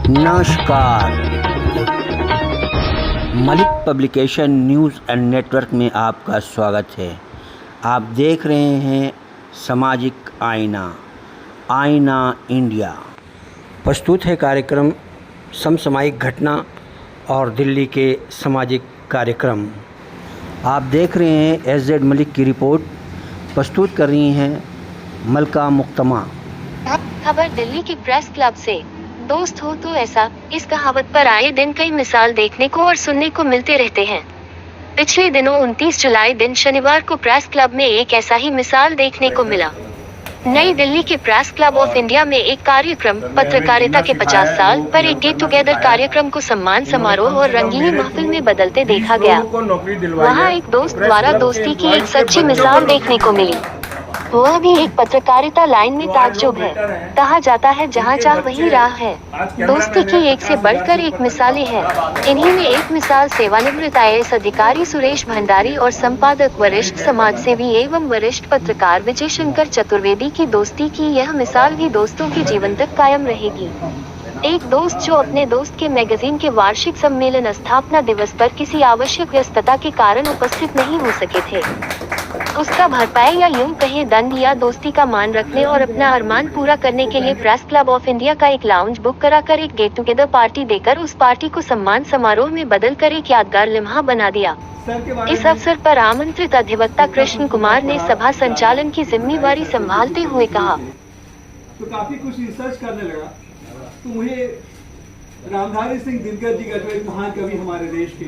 नमस्कार, Malik publication news and network में आपका स्वागत है। आप देख रहे हैं सामाजिक आईना इंडिया। प्रस्तुत है कार्यक्रम समसामयिक घटना और दिल्ली के सामाजिक कार्यक्रम। आप देख रहे हैं एसजेड मलिक की रिपोर्ट। प्रस्तुत कर रही हैं मलका मुक्तमा। खबर दिल्ली के प्रेस क्लब से। दोस्त हो तो ऐसा, इस कहावत पर आए दिन कई मिसाल देखने को और सुनने को मिलते रहते हैं। पिछले दिनों 29 जुलाई दिन शनिवार को प्रेस क्लब में एक ऐसा ही मिसाल देखने को मिला। नई दिल्ली के प्रेस क्लब ऑफ इंडिया में एक कार्यक्रम पत्रकारिता के 50 साल पर एक गेट टुगेदर कार्यक्रम को सम्मान समारोह और रंगीनी महफिल में बदलते देखा गया। वहाँ एक दोस्त द्वारा दोस्ती की एक सच्ची मिसाल देखने को मिली। वह भी एक पत्रकारिता लाइन में ताज्जुब है। कहा जाता है जहाँ चाह वही राह है। दोस्ती की एक से बढ़कर एक मिसालें हैं। इन्हीं में एक मिसाल सेवानिवृत्त IAS अधिकारी सुरेश भंडारी और संपादक वरिष्ठ समाजसेवी एवं वरिष्ठ पत्रकार विजय शंकर चतुर्वेदी की दोस्ती की। यह मिसाल भी दोस्तों के जीवन तक कायम रहेगी। एक दोस्त जो अपने दोस्त के मैगजीन के वार्षिक सम्मेलन स्थापना दिवस पर किसी आवश्यक व्यस्तता के कारण उपस्थित नहीं हो सके थे, उसका भरपाई या यूं कहें दंड या दोस्ती का मान रखने और अपना अरमान पूरा करने के लिए प्रेस क्लब ऑफ इंडिया का एक लाउंज बुक कराकर एक गेट टुगेदर पार्टी देकर उस पार्टी को सम्मान समारोह में बदल कर एक यादगार लम्हा बना दिया। इस अवसर पर आमंत्रित अधिवक्ता कृष्ण कुमार ने सभा संचालन की जिम्मेवारी संभालते हुए कहा, तो काफी कुछ रिसर्च करने लगा तो मुझे रामधारी सिंह दिनकर जी का जो एक महान कवि हमारे देश के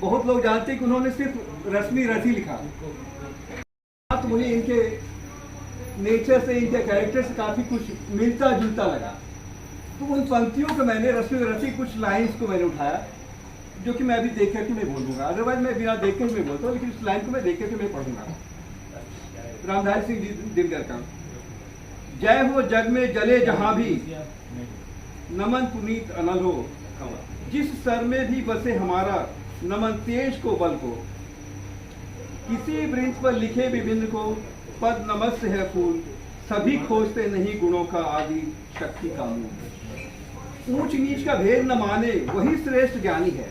बहुत लोग जानते हैं कि उन्होंने सिर्फ रश्मि रथी लिखा, तो मुझे इनके नेचर से, इनके कैरेक्टर से काफी कुछ मिलता जुलता लगा। तो उन पंक्तियों को मैंने रश्मि रथी कुछ लाइंस को मैंने उठाया जो कि मैं अभी देख करके मैं बोल दूंगा। अदरवाइज मैं बिना देख कर मैं बोलता हूँ, लेकिन इस लाइन को मैं देख करके मैं पढ़ूंगा। रामधारी सिंह दिनकर का जय हो जग में जले जहां भी, नमन पुनीत अनल हो, जिस सर में भी बसे हमारा, नमन तेज को बल को, किसी वृंत पर लिखे विभिन्न को, पद नमस्य है फूल, सभी खोजते नहीं गुणों का आदि शक्ति का मूल। ऊंच नीच का भेद न माने वही श्रेष्ठ ज्ञानी है,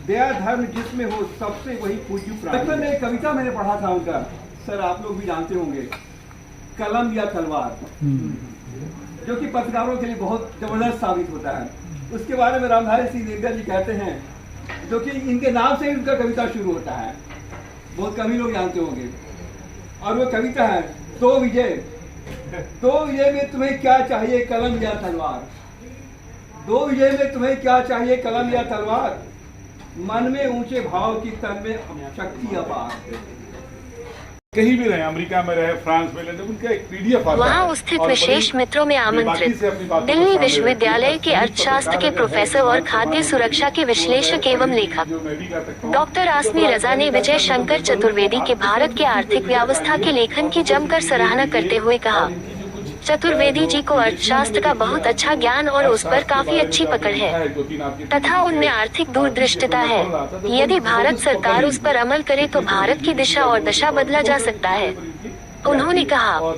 दया धर्म जिसमें हो सबसे वही पूज्य प्राणी। बचपन में एक कविता मैंने पढ़ा था उनका, सर आप लोग भी जानते होंगे, कलम या तलवार, जो कि पत्रकारों के लिए बहुत जबरदस्त साबित होता है। उसके बारे में रामधारी सिंह दिनकर जी कहते हैं, जो कि इनके नाम से ही उनका कविता शुरू होता है, बहुत कवि लोग जानते होंगे। और वो कविता है, दो विजय में तुम्हें क्या चाहिए कलम या तलवार, दो विजय में तुम्हें क्या चाहिए कलम या तलवार, मन में ऊंचे भाव की तन में शक्ति अपार। कहीं भी रहे, अमेरिका में रहे, फ्रांस में रहे, उनका एक PDF आता है। वहाँ स्थित विशेष मित्रों में आमंत्रित दिल्ली विश्वविद्यालय के अर्थशास्त्र के प्रोफेसर और खाद्य सुरक्षा के विश्लेषक एवं लेखक डॉक्टर आसमी रजा ने विजय शंकर चतुर्वेदी के भारत के आर्थिक व्यवस्था के लेखन की जमकर सराहना करते हुए कहा, चतुर्वेदी जी को अर्थशास्त्र का बहुत अच्छा ज्ञान और उस पर काफी अच्छी पकड़ है तथा उनमें आर्थिक दूरदृष्टिता है। यदि भारत सरकार उस पर अमल करे तो भारत की दिशा और दशा बदला जा सकता है। उन्होंने कहा, तो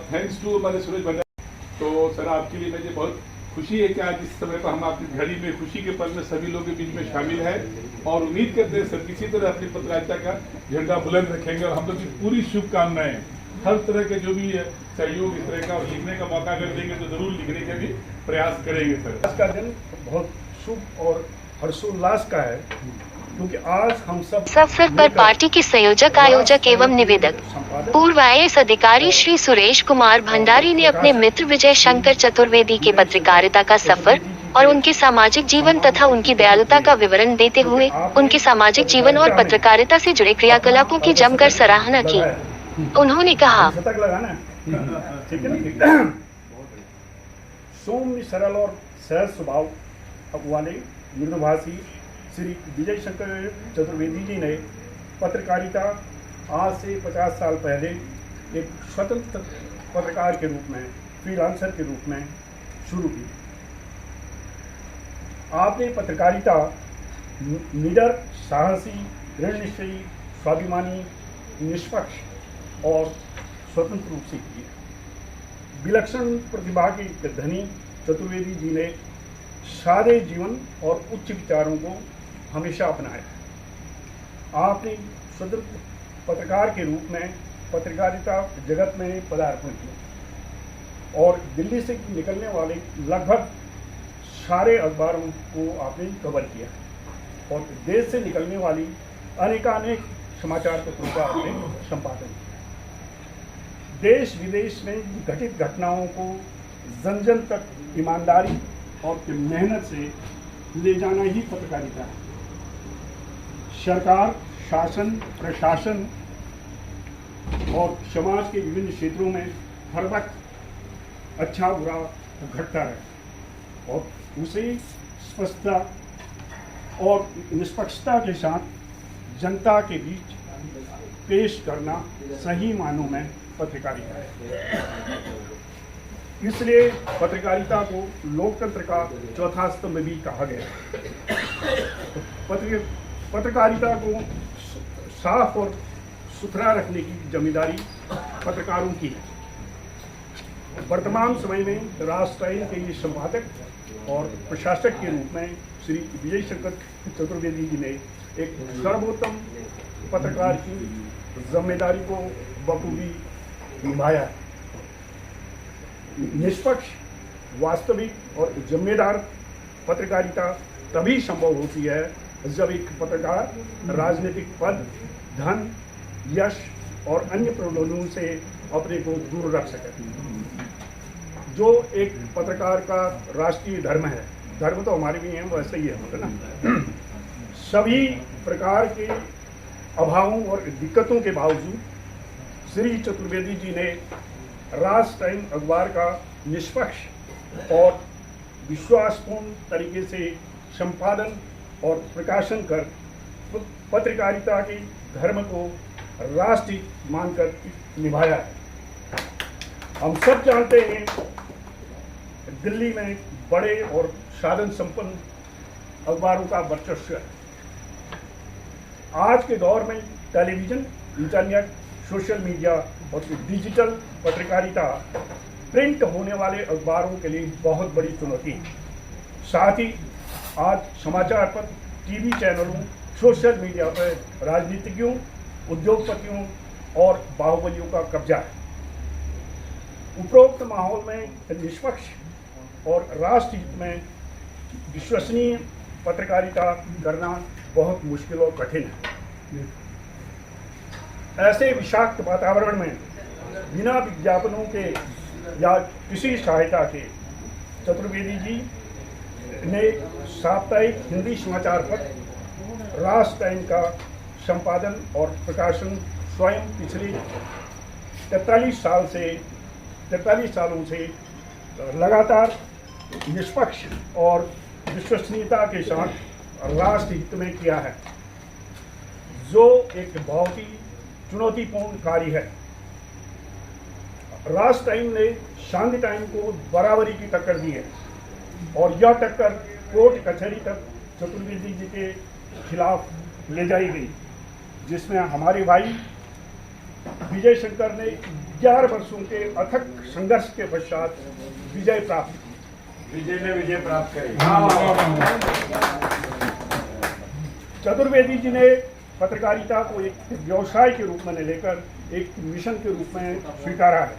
सर आपके लिए मुझे बहुत खुशी है कि आज इस समय पर हम अपनी घड़ी में खुशी के पल में सभी लोगों के बीच में शामिल है और उम्मीद करते हैं सर किसी तरह अपनी पत्रकारिता का झंडा बुलंद रखेंगे और हम लोग की पूरी शुभकामनाएं, हर तरह के जो भी सहयोग इस तरह का और लिखने का मौका अगर देंगे तो जरूर लिखने का भी प्रयास करेंगे सर। आज का दिन बहुत शुभ और हर्षोल्लास का है क्योंकि आज हम सब इस अवसर पर पार्टी के संयोजक आयोजक एवं निवेदक पूर्व IAS अधिकारी श्री सुरेश कुमार भंडारी ने अपने मित्र विजय शंकर चतुर्वेदी के पत्रकारिता का सफर और उनके सामाजिक जीवन तथा उनकी दयालुता का विवरण देते हुए उनके सामाजिक जीवन और पत्रकारिता से जुड़े क्रियाकलापों की जमकर सराहना की। उन्होंने कहा, सौम्य सरल और सहज स्वभाव वाले मृदुभाषी श्री विजय शंकर चतुर्वेदी जी ने पत्रकारिता आज से 50 साल पहले एक स्वतंत्र पत्रकार के रूप में, फ्रीलांसर के रूप में शुरू की। आपने पत्रकारिता निडर, साहसी, दृढ़ निश्चयी, स्वाभिमानी, निष्पक्ष और स्वतंत्र रूप से की। विलक्षण प्रतिभा के धनी चतुर्वेदी जी ने सादे जीवन और उच्च विचारों को हमेशा अपनाया। आपने स्वतंत्र पत्रकार के रूप में पत्रकारिता जगत में पदार्पण किया और दिल्ली से निकलने वाले लगभग सारे अखबारों को आपने कवर किया और देश से निकलने वाली अनेकानेक समाचार पत्रों का आपने संपादन किया। देश विदेश में घटित घटनाओं को जन जन तक ईमानदारी और मेहनत से ले जाना ही पत्रकारिता है। सरकार, शासन, प्रशासन और समाज के विभिन्न क्षेत्रों में हर वक्त अच्छा बुरा घटता है और उसे स्पष्टता और निष्पक्षता के साथ जनता के बीच पेश करना सही मानों में पत्रकारिता है। इसलिए पत्रकारिता को लोकतंत्र का चौथा स्तंभ भी कहा गया है। पत्रकारिता को साफ और सुथरा रखने की जिम्मेदारी पत्रकारों की है। वर्तमान समय में राष्ट्र टाइम के लिए संपादक और प्रशासक के रूप में श्री विजय शंकर चतुर्वेदी जी ने एक सर्वोत्तम पत्रकार की जिम्मेदारी को बखूबी निभाया है। निष्पक्ष, वास्तविक और जिम्मेदार पत्रकारिता तभी संभव होती है जब एक पत्रकार राजनीतिक पद, धन, यश और अन्य प्रलोभनों से अपने को दूर रख सके। जो एक पत्रकार का राष्ट्रीय धर्म है, धर्म तो हमारे भी हैं, वैसे ही है ना। सभी प्रकार के अभावों और दिक्कतों के बावजूद श्री चतुर्वेदी जी ने राष्ट्र टाइम अखबार का निष्पक्ष और विश्वासपूर्ण तरीके से संपादन और प्रकाशन कर पत्रकारिता के धर्म को राष्ट्रीय मानकर निभाया है। हम सब जानते हैं दिल्ली में बड़े और साधन संपन्न अखबारों का वर्चस्व है। आज के दौर में टेलीविजन, इंटरनेट, सोशल मीडिया और डिजिटल पत्रकारिता प्रिंट होने वाले अखबारों के लिए बहुत बड़ी चुनौती है। साथ ही आज समाचार पत्र, टीवी चैनलों, सोशल मीडिया पर राजनीतिज्ञों, उद्योगपतियों और बाहुबलियों का कब्जा है। उपरोक्त माहौल में निष्पक्ष और राष्ट्र हित में विश्वसनीय पत्रकारिता करना बहुत मुश्किल और कठिन है। ऐसे विषाक्त वातावरण में बिना विज्ञापनों के या किसी सहायता के चतुर्वेदी जी ने साप्ताहिक हिंदी समाचार पत्र राष्ट्र टाइम का संपादन और प्रकाशन स्वयं पिछले 43 सालों से लगातार निष्पक्ष और विश्वसनीयता के साथ राष्ट्र हित में किया है, जो एक बहुत ही चुनौतीपूर्ण कार्य है। राष्ट्र टाइम ने शांति टाइम को बराबरी की टक्कर दी है और यह टक्कर कोर्ट कचहरी तक चतुर्वेदी जी के खिलाफ ले जाई गई, जिसमें हमारे भाई विजय शंकर ने 11 वर्षों के अथक संघर्ष के पश्चात विजय प्राप्त की। विजय प्राप्त करी। चतुर्वेदी जी ने पत्रकारिता को एक व्यवसाय के रूप में लेकर एक मिशन के रूप में स्वीकारा है।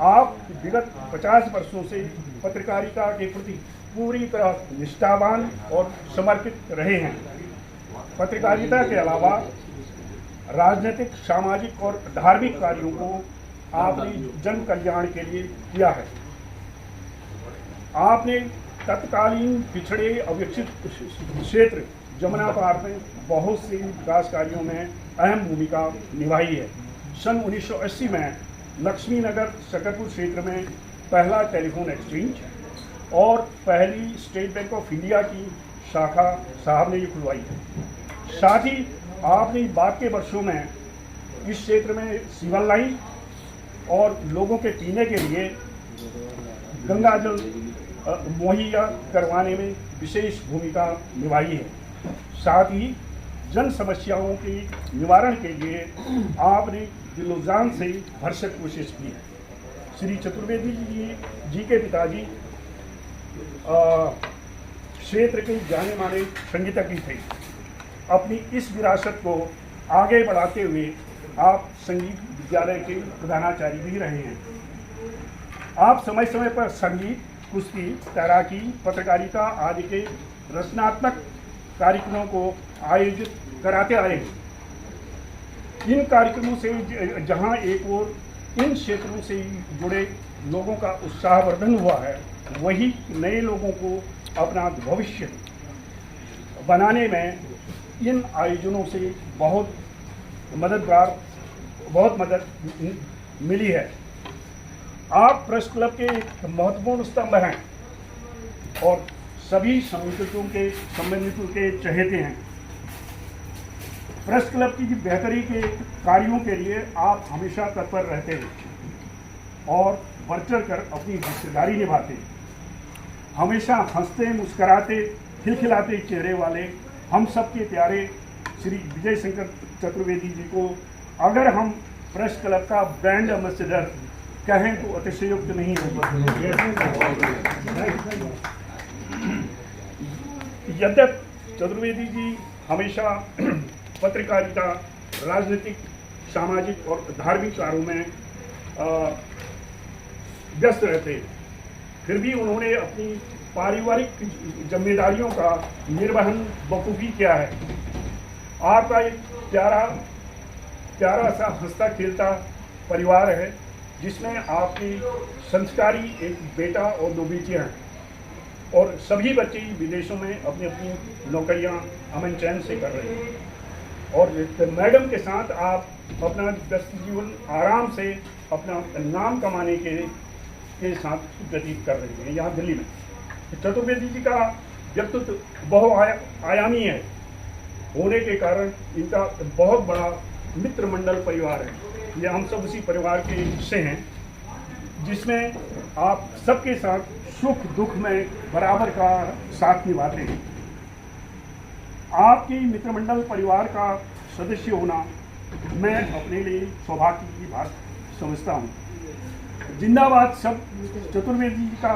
आप विगत 50 वर्षों से पत्रकारिता के प्रति पूरी तरह निष्ठावान और समर्पित रहे हैं। पत्रकारिता के अलावा राजनीतिक, सामाजिक और धार्मिक कार्यों को आपने जन कल्याण के लिए किया है। आपने तत्कालीन पिछड़े अविकसित क्षेत्र जमुना पार में बहुत से विकास कार्यों में अहम भूमिका निभाई है। सन 1980 में लक्ष्मी नगर शकरपुर क्षेत्र में पहला टेलीफोन एक्सचेंज और पहली स्टेट बैंक ऑफ इंडिया की शाखा साहब ने खुलवाई है। साथ ही आपने बाद के वर्षों में इस क्षेत्र में सीवर लाइन और लोगों के पीने के लिए गंगा जल मुहैया करवाने में विशेष भूमिका निभाई है। साथ ही जन समस्याओं के निवारण के लिए आपने दिलो जान से भरसक कोशिश की है। श्री चतुर्वेदी जी के पिताजी क्षेत्र के जाने माने संगीतज्ञ थे। अपनी इस विरासत को आगे बढ़ाते हुए आप संगीत विद्यालय के प्रधानाचार्य भी रहे हैं। आप समय समय पर संगीत, कुश्ती, तैराकी, पत्रकारिता आदि के रचनात्मक कार्यक्रमों को आयोजित कराते आए हैं। इन कार्यक्रमों से जहां एक ओर इन क्षेत्रों से जुड़े लोगों का उत्साहवर्धन हुआ है, वही नए लोगों को अपना भविष्य बनाने में इन आयोजनों से बहुत मदद मिली है। आप प्रेस क्लब के एक महत्वपूर्ण स्तंभ हैं और सभी संबंधितों के चहेते हैं। प्रेस क्लब की बेहतरी के कार्यों के लिए आप हमेशा तत्पर रहते हैं और बढ़ चढ़ कर अपनी हिस्सेदारी निभाते हैं। हमेशा हंसते, मुस्कराते, खिलखिलाते चेहरे वाले हम सबके प्यारे श्री विजय शंकर चतुर्वेदी जी को अगर हम प्रेस क्लब का ब्रांड एम्बेसडर कहें तो अतिशयोक्ति नहीं होगी। यद्यपि चतुर्वेदी जी हमेशा पत्रकारिता, राजनीतिक, सामाजिक और धार्मिक कार्यों में व्यस्त रहते, फिर भी उन्होंने अपनी पारिवारिक जिम्मेदारियों का निर्वहन बखूबी किया है। आपका एक प्यारा सा हंसता खेलता परिवार है, जिसमें आपकी संस्कारी एक बेटा और 2 बेटियां हैं और सभी बच्चे विदेशों में अपनी अपनी नौकरियां अमन चैन से कर रहे हैं और मैडम के साथ आप अपना व्यस्त जीवन आराम से अपना नाम कमाने के साथ व्यतीत कर रहे हैं यहाँ दिल्ली में। चतुर्वेदी जी का व्यक्तित्व बहुआयामी है होने के कारण इनका बहुत बड़ा मित्र मंडल परिवार है। ये हम सब उसी परिवार के हिस्से हैं जिसमें आप सबके साथ सुख दुख में बराबर का साथ निभाते हैं। आपके मित्रमंडल परिवार का सदस्य होना मैं अपने लिए सौभाग्य की बात समझता हूँ। जिंदाबाद सब चतुर्वेदी जी का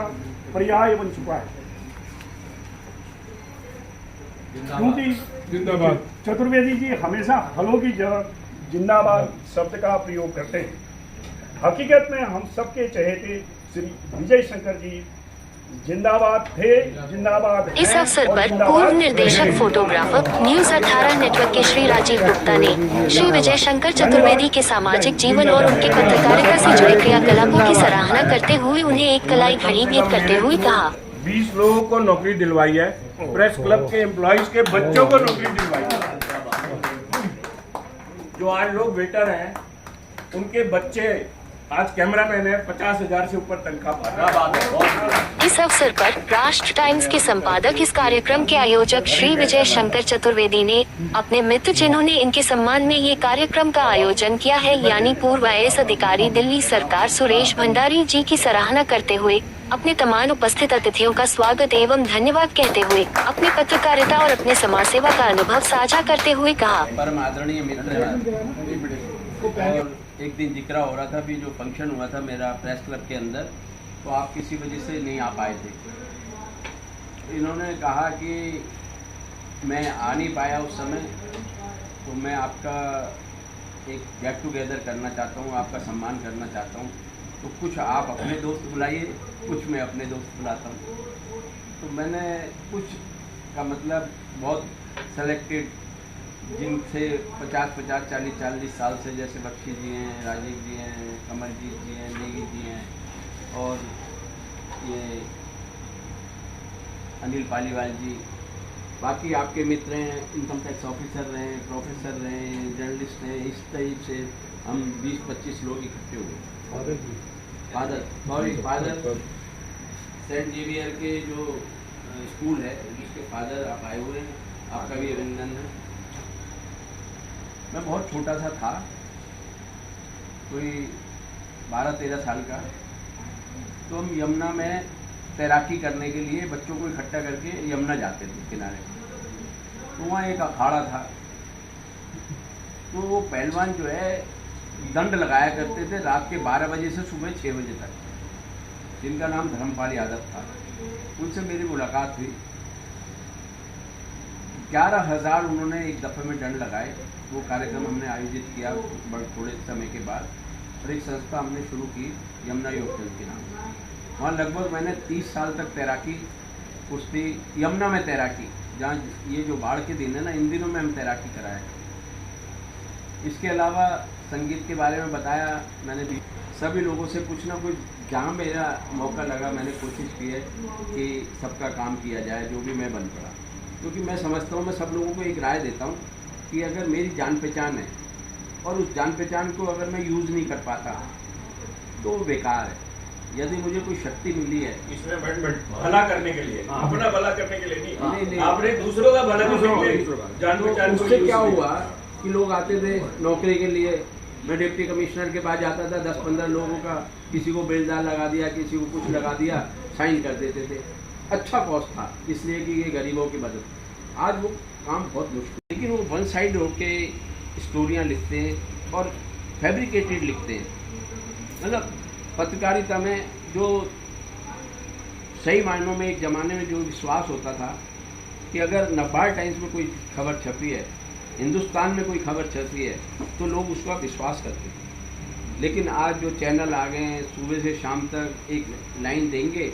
पर्याय बन चुका है, क्योंकि जिंदाबाद चतुर्वेदी जी हमेशा हलो की जगह जिंदाबाद शब्द का प्रयोग करते हैं। हकीकत में हम सबके चहेते श्री विजय शंकर जी जिंदाबाद थे, जिंदाबाद हैं। इस अवसर और पर जिंदाबाद पूर्व निर्देशक रहेंगे। फोटोग्राफर न्यूज 18 नेटवर्क के श्री राजीव गुप्ता ने श्री विजय शंकर चतुर्वेदी के सामाजिक जीवन और उनके पत्रकारिता से जुड़े क्रियाकलापों की सराहना करते हुए उन्हें एक कलाई घड़ी भेंट करते हुए कहा, 20 लोगों को नौकरी दिलवाई है, प्रेस क्लब के एम्प्लॉइज के बच्चों को नौकरी दिलवाई है। जो आज लोग वेटर हैं उनके बच्चे आज कैमरामैन है, 50,000 से ऊपर तनख्वाह पाते हैं। इस अवसर पर राष्ट्र टाइम्स के संपादक, इस कार्यक्रम के आयोजक श्री विजय शंकर चतुर्वेदी ने अपने मित्र जिन्होंने इनके सम्मान में ये कार्यक्रम का आयोजन किया है यानी पूर्व IAS अधिकारी दिल्ली सरकार सुरेश भंडारी जी की सराहना करते हुए अपने तमाम उपस्थित अतिथियों का स्वागत एवं धन्यवाद कहते हुए अपनी पत्रकारिता और अपने समाज सेवा का अनुभव साझा करते हुए कहा, परम आदरणीय मित्र हैं और एक दिन जिक्र हो रहा था भी जो फंक्शन हुआ था मेरा प्रेस क्लब के अंदर, तो आप किसी वजह से नहीं आ पाए थे। इन्होंने कहा कि मैं आ नहीं पाया उस समय, तो मैं आपका एक गेट टुगेदर करना चाहता हूँ, आपका सम्मान करना चाहता हूँ। तो कुछ आप अपने दोस्त बुलाइए, कुछ मैं अपने दोस्त बुलाता हूँ। तो मैंने कुछ का मतलब बहुत सेलेक्टेड जिनसे 50-50, 40-40 साल से, जैसे बख्शी जी हैं, राजीव जी हैं, कमलजीत जी हैं, नेगी जी हैं और ये अनिल पालीवाल जी, बाकी आपके मित्र हैं, इनकम टैक्स ऑफिसर रहे हैं, प्रोफेसर रहे हैं, जर्नलिस्ट हैं, इस टाइप से हम 20-25 लोग इकट्ठे हुए। फादर सेंट जेवियर के जो स्कूल है जिसके फादर आप आए हुए हैं, आपका भी अभिनंदन है। मैं बहुत छोटा सा था, कोई 12-13 साल का, तो हम यमुना में तैराकी करने के लिए बच्चों को इकट्ठा करके यमुना जाते थे किनारे। तो वहाँ एक अखाड़ा था, तो वो पहलवान जो है दंड लगाया करते थे रात के 12 बजे से सुबह 6 बजे तक, जिनका नाम धर्मपाल यादव था। उनसे मेरी मुलाकात हुई। 11,000 उन्होंने एक दफ़े में दंड लगाए। वो कार्यक्रम हमने आयोजित किया थोड़े समय के बाद, और एक संस्था हमने शुरू की यमुना योग दल के नाम। वहाँ लगभग मैंने 30 साल तक तैराकी, कुश्ती, यमुना में तैराकी, जहाँ ये जो बाढ़ के दिन है ना, इन दिनों में हम तैराकी कराए। इसके अलावा संगीत के बारे में बताया मैंने भी। सभी लोगों से कुछ ना कुछ, जहाँ मेरा मौका लगा मैंने कोशिश की है कि सबका काम किया जाए, जो भी मैं बन पड़ा। क्योंकि मैं समझता हूँ, मैं सब लोगों को एक राय देता हूँ कि अगर मेरी जान पहचान है और उस जान पहचान को अगर मैं यूज़ नहीं कर पाता तो वो बेकार है। यदि मुझे कोई शक्ति मिली है इसमें भला करने के लिए, अपना भला करने के लिए नहीं, आपने दूसरों का भला करने के लिए जान पहचान। उससे क्या हुआ कि लोग आते थे नौकरी के लिए, मैं डिप्टी कमिश्नर के पास जाता था, 10-15 लोगों का, किसी को बेलदार लगा दिया, किसी को कुछ लगा दिया, साइन कर देते थे। अच्छा कॉस्ट था, इसलिए कि ये गरीबों की मदद। आज वो काम बहुत मुश्किल, लेकिन वो वन साइड होके स्टोरियाँ लिखते हैं और फैब्रिकेटेड लिखते हैं। मतलब पत्रकारिता में जो सही मायनों में एक ज़माने में जो विश्वास होता था कि अगर नवभारत टाइम्स में कोई खबर छपी है, हिंदुस्तान में कोई खबर छपी है, तो लोग उसका विश्वास करते थे। लेकिन आज जो चैनल आ गए हैं, सुबह से शाम तक एक लाइन देंगे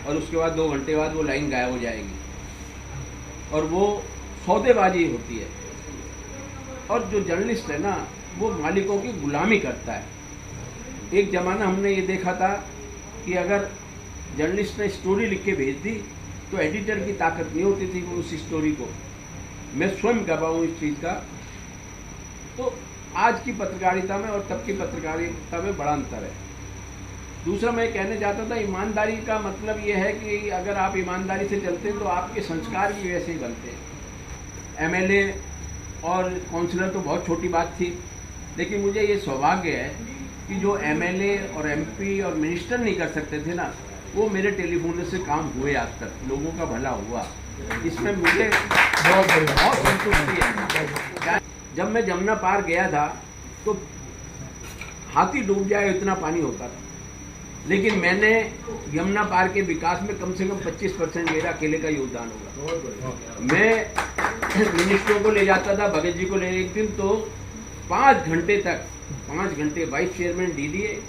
और उसके बाद 2 घंटे बाद वो लाइन गायब हो जाएगी, और वो सौदेबाजी होती है। और जो जर्नलिस्ट है ना, वो मालिकों की गुलामी करता है। एक ज़माना हमने ये देखा था कि अगर जर्नलिस्ट ने स्टोरी लिख के भेज दी तो एडिटर की ताकत नहीं होती थी वो उस स्टोरी को, मैं स्वयं कर रहा हूँ इस चीज़ का। तो आज की पत्रकारिता में और तब की पत्रकारिता में बड़ा अंतर है। दूसरा मैं कहना चाहता था, ईमानदारी का मतलब ये है कि अगर आप ईमानदारी से चलते हैं तो आपके संस्कार भी वैसे ही बनते हैं। एमएलए और काउंसलर तो बहुत छोटी बात थी, लेकिन मुझे ये सौभाग्य है कि जो एमएलए और एमपी और मिनिस्टर नहीं कर सकते थे ना, वो मेरे टेलीफोन से काम हुए आज तक, लोगों का भला हुआ। इसमें मुझे बहुत संतुष्टि है। जब मैं जमुना पार गया था तो हाथी डूब जाए इतना पानी होता था, लेकिन मैंने यमुना पार के विकास में कम से कम 25% मेरा अकेले का योगदान होगा। मैं मिनिस्टरों को ले जाता था, भगत जी को ले, एक दिन तो 5 घंटे वाइस चेयरमैन डीडीए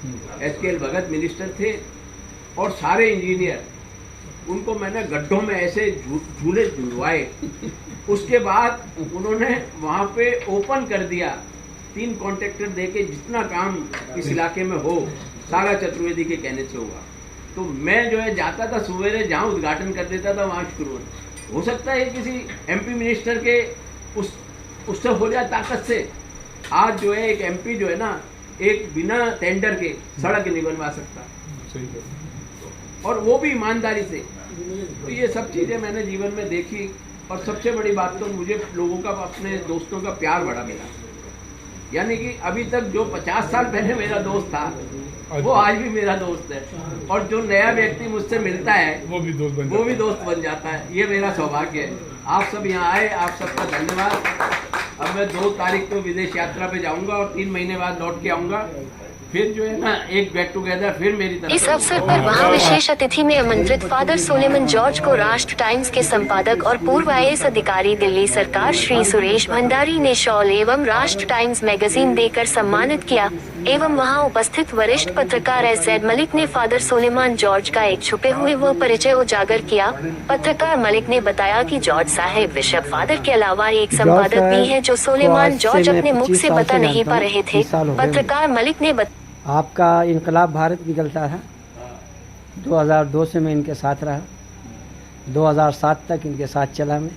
SKL भगत मिनिस्टर थे और सारे इंजीनियर, उनको मैंने गड्ढों में ऐसे झूले झुलवाए। उसके बाद उन्होंने वहाँ पे ओपन कर दिया, 3 कॉन्ट्रैक्टर देके जितना काम इस इलाके में हो सारा चतुर्वेदी के कहने से होगा। तो मैं जो है जाता था सवेरे, जहाँ उद्घाटन कर देता था वहाँ शुरू हो सकता है किसी MP मिनिस्टर के उससे हो जाए ताकत से। आज जो है एक MP जो है ना, एक बिना टेंडर के सड़क नहीं बनवा सकता, और वो भी ईमानदारी से। तो ये सब चीज़ें मैंने जीवन में देखी, और सबसे बड़ी बात तो मुझे लोगों का, अपने दोस्तों का प्यार बड़ा मिला। यानी कि अभी तक जो 50 साल पहले मेरा दोस्त था वो आज भी मेरा दोस्त है, और जो नया व्यक्ति मुझसे मिलता है वो भी दोस्त बन जाता है। ये मेरा सौभाग्य है। आप सब यहाँ आए, आप सबका धन्यवाद। अब मैं 2 तारीख को विदेश यात्रा पे जाऊंगा और 3 महीने बाद लौट के आऊंगा। फिर जो है ना एक गेट टुगेदर फिर मेरी तरफ। इस अवसर पर वहां विशेष अतिथि में आमंत्रित फादर सोलेमन जॉर्ज को राष्ट्र टाइम्स के संपादक और पूर्व IAS अधिकारी दिल्ली सरकार श्री सुरेश भंडारी ने शॉल एवं राष्ट्र टाइम्स मैगजीन देकर सम्मानित किया, एवं वहां उपस्थित वरिष्ठ पत्रकार SZ मलिक ने फादर सोलेमन जॉर्ज का एक छुपे हुए वो परिचय उजागर किया। पत्रकार मलिक ने बताया कि जॉर्ज साहेब बिशप फादर के अलावा एक संपादक भी है जो सोलेमन जॉर्ज अपने मुख से बता नहीं पा रहे थे। पत्रकार मलिक ने आपका इनकलाब भारत निकलता था, 2002 से मैं इनके साथ रहा, 2007 तक इनके साथ चला मैं।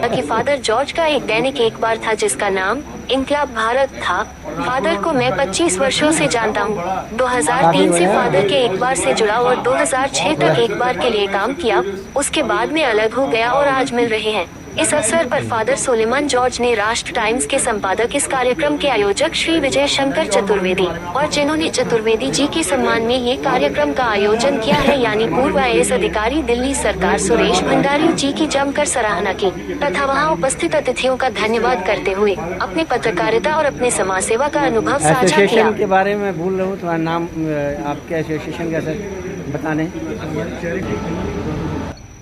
कि फादर जॉर्ज का एक दैनिक एक बार था जिसका नाम इनकलाब भारत था। फादर को मैं 25 वर्षों से जानता हूँ। 2003 से फादर के एक बार से जुड़ा और 2006 तक एक बार के लिए काम किया, उसके बाद में अलग हो गया और आज मिल रहे हैं। इस अवसर पर फादर सोलेमान जॉर्ज ने राष्ट्र टाइम्स के संपादक, इस कार्यक्रम के आयोजक श्री विजय शंकर चतुर्वेदी और जिन्होंने चतुर्वेदी जी के सम्मान में ये कार्यक्रम का आयोजन किया है यानी पूर्व IAS अधिकारी दिल्ली सरकार सुरेश भंडारी जी की जमकर सराहना की तथा वहां उपस्थित अतिथियों का धन्यवाद करते हुए अपनी पत्रकारिता और अपने समाज सेवा का अनुभव साझा किया। एसोसिएशन के बारे में भूल रहा हूँ, तुम्हारा नाम आपके एसोसिएशन का सर बताने।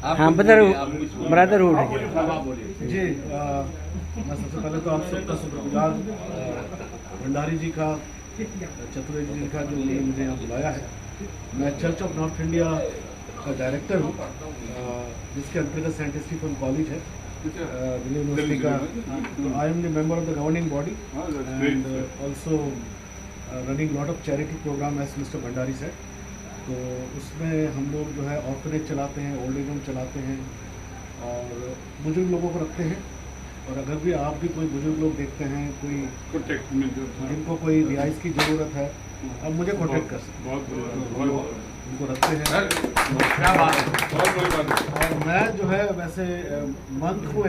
हाँ, ब्रदरहुड जी। मैं सबसे पहले तो आप सबका शुक्रगुजार भंडारी जी का, चतुर्वेदी जी का जो मुझे यहाँ बुलाया है। मैं चर्च ऑफ नॉर्थ इंडिया का डायरेक्टर हूँ, जिसके अंतर्गत सेंट स्टीफन कॉलेज है दिल्ली यूनिवर्सिटी का। तो I am the member of the governing body and also running lot of charity program as mister Bhandari से। तो उसमें हम लोग जो है ऑर्फनेज चलाते हैं, ओल्ड एज होम चलाते हैं और बुजुर्ग लोगों को रखते हैं। और अगर भी आप भी कोई बुजुर्ग लोग देखते हैं, कोई जिनको कोई रिहाइश की ज़रूरत है, अब मुझे कॉन्टेक्ट कर सकते हैं, उनको रखते हैं। और मैं जो है वैसे मंक हूँ,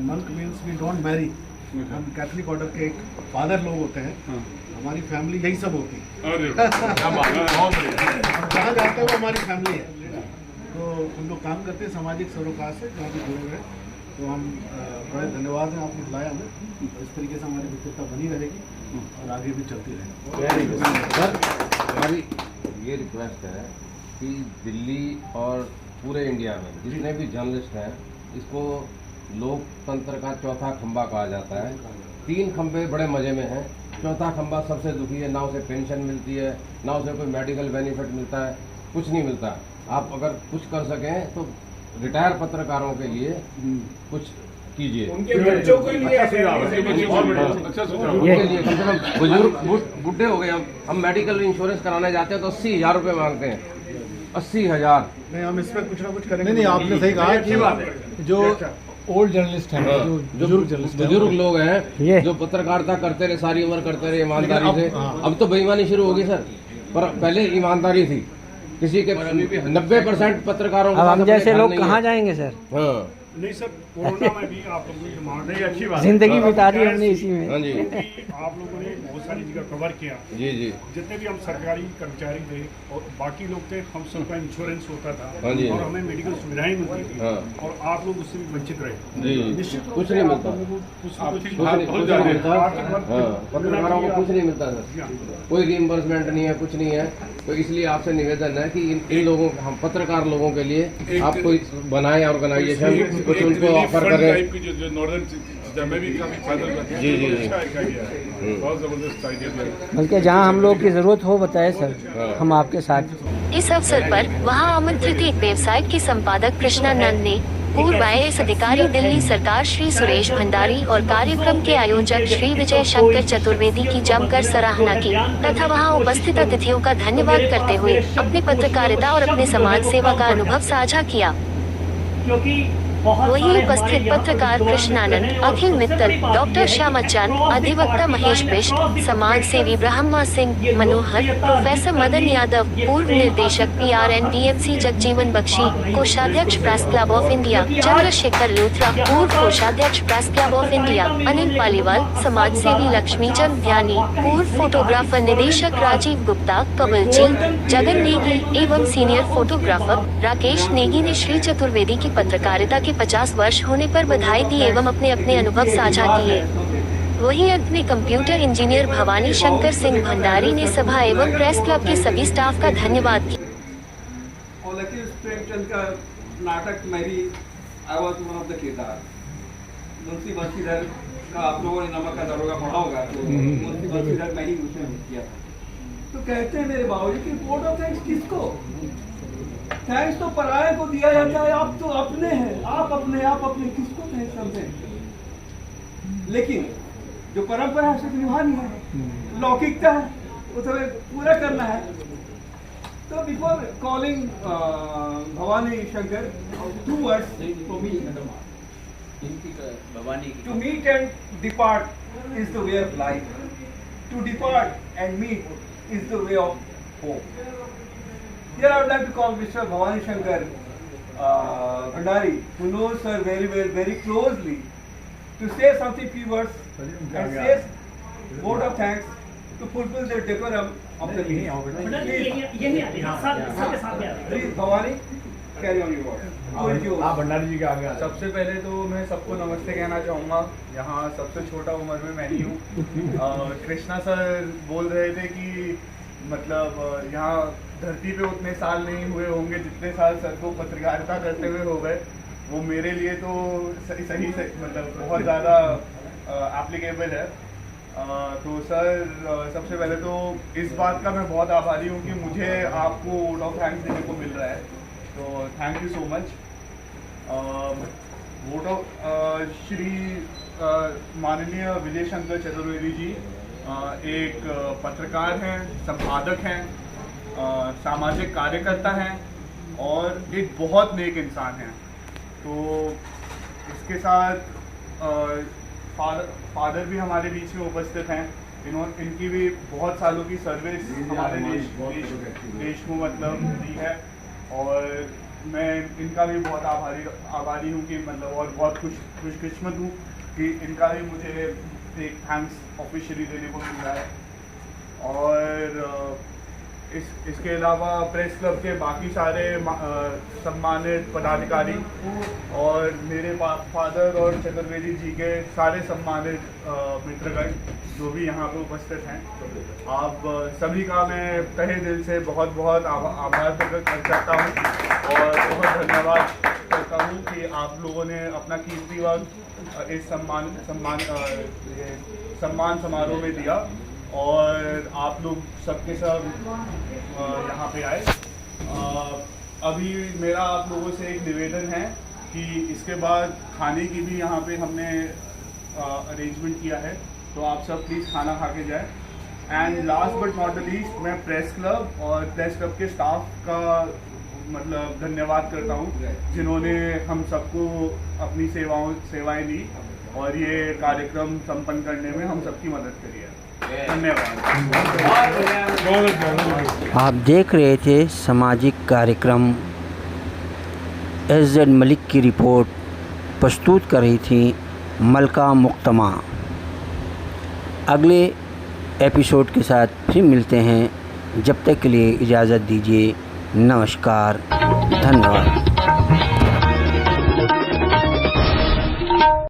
monk means we don't marry. हम कैथलिक ऑर्डर के एक फादर लोग होते हैं, हमारी फैमिली यही सब होती है। जहाँ जाते हैं वो हमारी फैमिली है। तो हम लोग काम करते हैं सामाजिक सरोकार से, जहाँ भी जुड़े हुए हैं। तो हम बड़े धन्यवाद हैं, आपने बुलाया हमें। इस तरीके से हमारी मित्रता बनी रहेगी और आगे भी चलती रहेगी। सर, हमारी ये रिक्वेस्ट है कि दिल्ली और पूरे इंडिया में जितने भी जर्नलिस्ट हैं, इसको लोकतंत्र का चौथा खंबा कहा जाता है। 3 खंबे बड़े मजे में हैं, चौथा खंबा सबसे दुखी है। ना उसे पेंशन मिलती है, ना उसे कोई मेडिकल बेनिफिट मिलता है, कुछ नहीं मिलता। आप अगर कुछ कर सकें तो रिटायर पत्रकारों के लिए कुछ कीजिए, उनके बच्चों के लिए, उनके लिए। कम से कम बुजुर्ग बूढ़े हो गए, हम मेडिकल इंश्योरेंस कराने जाते हैं तो 80,000 रुपये मांगते हैं। 80,000 नहीं, हम इसमें कुछ ना कुछ करेंगे। नहीं, आपने सही कहा कि जो ओल्ड जर्नलिस्ट हैं, जो बुजुर्ग जर्नलिस्ट, बुजुर्ग लोग हैं जो पत्रकारिता करते रहे, सारी उम्र करते रहे ईमानदारी से। अब तो बेईमानी शुरू होगी सर, पर पहले ईमानदारी थी। किसी के 90% पत्रकारों अब हम जैसे लोग कहाँ जाएंगे सर? हाँ नहीं सर, कोरोना में भी आप लोगों ने मांग नहीं, अच्छी बात, जिंदगी बिता दी हमने इसी में। हाँ जी, आप लोगों ने बहुत सारी जगह कवर किया। जी जी। जितने भी हम सरकारी कर्मचारी थे और बाकी लोग थे, हम सबका इंश्योरेंस होता था। हाँ जी। और हमें मेडिकल सुविधाएं मिलती थी। हाँ। और आप लोग उससे भी वंचित रहे। जी, निश्चित रूप कुछ से नहीं आप मिलता। लोगों को कुछ ना कुछ मिलता। हाँ, पत्रकारों को कुछ नहीं मिलता सर, कोई रिइम्बर्समेंट नहीं है, कुछ नहीं है। तो इसलिए आपसे निवेदन है कि इन लोगों, हम पत्रकार लोगों के लिए आप कोई बनाएं ऑर्गेनाइजेशन, कुछ उनको ऑफर करें। जो नॉर्दर्न में भी काफी फायदा करती है। जी जी अच्छा आइडिया है, बहुत जबरदस्त आइडिया है। बल्कि जहाँ हम लोग की जरूरत हो बताए सर, हम आपके साथ। इस अवसर पर वहां आमंत्रित एक वेबसाइट के संपादक कृष्णानंद ने पूर्व IAS अधिकारी दिल्ली सरकार श्री सुरेश भंडारी और कार्यक्रम के आयोजक श्री विजय शंकर चतुर्वेदी की जमकर सराहना की तथा वहां उपस्थित अतिथियों का धन्यवाद करते हुए अपनी पत्रकारिता और अपने समाज सेवा का अनुभव साझा किया। वहीं उपस्थित पत्रकार कृष्णानंद, अखिल मित्तल, डॉक्टर श्यामचंद, अधिवक्ता महेश बिष्ट, समाज सेवी ब्रह्मा सिंह मनोहर, प्रोफेसर मदन यादव, पूर्व निदेशक PRNDMC जगजीवन बख्शी, कोषाध्यक्ष press club of India Chandrashekhar Luthra, पूर्व कोषाध्यक्ष press club of India Anil Paliwal, समाज सेवी लक्ष्मीचंद ध्यानी, पूर्व फोटोग्राफर निदेशक राजीव गुप्ता, कमल जी, जगन नेगी एवं सीनियर फोटोग्राफर राकेश नेगी ने श्री चतुर्वेदी की पत्रकारिता के 50 वर्ष होने पर बधाई दी एवं अपने अपने अनुभव साझा किए। वहीं अपने कंप्यूटर इंजीनियर भवानी शंकर सिंह भंडारी ने सभा एवं प्रेस क्लब के सभी स्टाफ का धन्यवाद किया। और लकी प्रेमचंद का नाटक मैं भी I was one of the किरदार। मुंशी बंसीधर का आप लोगों ने नमक का दरोगा पढ़ा होगा, तो मुंशी बंसीधर मैं ही उसने किया था। तो कहते हैं मेरे बाबूजी कि वोट ऑफ थैंक्स किसको? थैंक्स तो पराये को दिया जाता है, आप तो अपने हैं, आप अपने किसको थैंक्स करते हैं? लेकिन जो परंपरा है उसे निभानी है, लौकिकता है उसे पूरा करना है। तो before calling Bhavani Shankar, 2 words for me. To meet and depart is the way of life. To depart and meet is the way of hope. Here I would like to call Mr. Bhavani Shankar Bhandari, who knows sir very well, very closely, to say something few words and say vote of thanks to fulfill the decorum of the meeting. Please, Bhavani, carry on your words. Bhandari ji के आगे सबसे पहले तो मैं सबको नमस्ते कहना चाहूँगा। यहाँ सबसे छोटा उम्र में मैं ही हूँ। कृष्णा सर बोल रहे थे कि मतलब यहाँ धरती पे उतने साल नहीं हुए होंगे जितने साल सर को पत्रकारिता करते हुए हो गए। वो मेरे लिए तो सही मतलब बहुत ज़्यादा एप्लीकेबल है। तो सर सबसे पहले तो इस बात का मैं बहुत आभारी हूँ कि मुझे आपको वोट ऑफ थैंक्स देने को मिल रहा है, तो thank you so much. Vote of Shri माननीय विजय शंकर चतुर्वेदी जी एक पत्रकार हैं, संपादक हैं, सामाजिक कार्यकर्ता हैं और एक बहुत नेक इंसान हैं। तो इसके साथ फादर भी हमारे बीच में उपस्थित हैं। इनकी भी बहुत सालों की सर्विस हमारे देश को मतलब दी है और मैं इनका भी बहुत आभारी हूँ कि मतलब और बहुत खुशकिस्मत हूँ कि इनका भी मुझे एक थैंक्स ऑफिशियली देने को मिल रहा है। और इसके अलावा प्रेस क्लब के बाकी सारे सम्मानित पदाधिकारी और मेरे फादर और चतुर्वेदी जी के सारे सम्मानित मित्रगण जो भी यहाँ पे उपस्थित हैं, आप सभी का मैं तहे दिल से बहुत बहुत आभार प्रकट करता हूँ और बहुत धन्यवाद करता हूँ कि आप लोगों ने अपना कीमती वक्त इस सम्मान समारोह में दिया और आप लोग सबके सब यहाँ पे आए। अभी मेरा आप लोगों से एक निवेदन है कि इसके बाद खाने की भी यहाँ पे हमने अरेंजमेंट किया है, तो आप सब प्लीज़ खाना खा के जाएँ। And last but not the least, मैं प्रेस क्लब और प्रेस क्लब के स्टाफ का मतलब धन्यवाद करता हूँ जिन्होंने हम सबको अपनी सेवाएं दी और ये कार्यक्रम संपन्न करने में हम सबकी मदद करी है। धन्यवाद। आप देख रहे थे सामाजिक कार्यक्रम। एस मलिक की रिपोर्ट प्रस्तुत कर रही थी मलका मुक्तमा। अगले एपिसोड के साथ फिर मिलते हैं, जब तक के लिए इजाज़त दीजिए। नमस्कार, धन्यवाद।